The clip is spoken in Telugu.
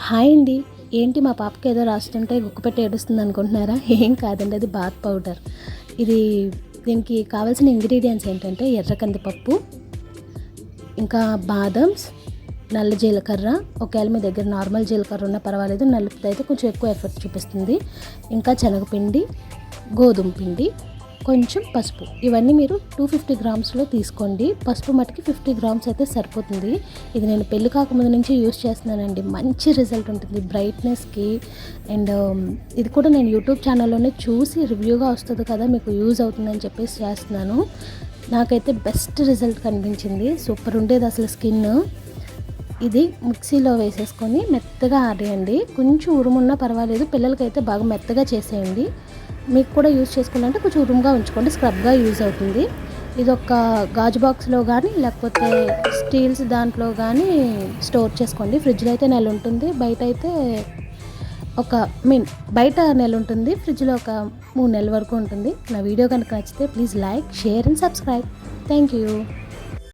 హాయ్ అండి. ఏంటి మా పాపకి ఏదో రాస్తుంటే గుక్క పెట్టి ఏడుస్తుంది అనుకుంటున్నారా? ఏం కాదండి, అది బాత్ పౌడర్. ఇది దీనికి కావాల్సిన ఇంగ్రీడియంట్స్ ఏంటంటే ఎర్ర కందిపప్పు, ఇంకా బాదమ్స్, నల్ల జీలకర్ర. ఒకవేళ మీ దగ్గర నార్మల్ జీలకర్ర ఉన్నా పర్వాలేదు, నలుపుది అయితే కొంచెం ఎక్కువ ఎఫెక్ట్ చూపిస్తుంది. ఇంకా శనగపిండి, గోధుమ పిండి, కొంచెం పసుపు. ఇవన్నీ మీరు 250 గ్రామ్స్లో తీసుకోండి. పసుపు మటుకి 50 గ్రామ్స్ అయితే సరిపోతుంది. ఇది నేను పెళ్ళి కాకముందు నుంచి యూస్ చేస్తున్నానండి. మంచి రిజల్ట్ ఉంటుంది బ్రైట్నెస్కి. అండ్ ఇది కూడా నేను యూట్యూబ్ ఛానల్లోనే చూసి రివ్యూగా వస్తుంది కదా, మీకు యూజ్ అవుతుందని చెప్పేసి చేస్తున్నాను. నాకైతే బెస్ట్ రిజల్ట్ కనిపించింది. సూపర్ ఉండేది అసలు స్కిన్. ఇది మిక్సీలో వేసేసుకొని మెత్తగా ఆడేయండి. కొంచెం ఉరుమున్నా పర్వాలేదు, పిల్లలకైతే బాగా మెత్తగా చేసేయండి. మీకు కూడా యూజ్ చేసుకోవాలంటే కొంచెం ఉరుముగా ఉంచుకోండి, స్క్రబ్గా యూజ్ అవుతుంది. ఇది ఒక గాజు బాక్స్లో కానీ లేకపోతే స్టీల్స్ దాంట్లో కానీ స్టోర్ చేసుకోండి. ఫ్రిడ్జ్లో అయితే నెల ఉంటుంది, బయట అయితే బయట నెల ఉంటుంది, ఫ్రిడ్జ్లో ఒక 3 నెలల వరకు ఉంటుంది. నా వీడియో కనుక నచ్చితే please like, share and subscribe. Thank you.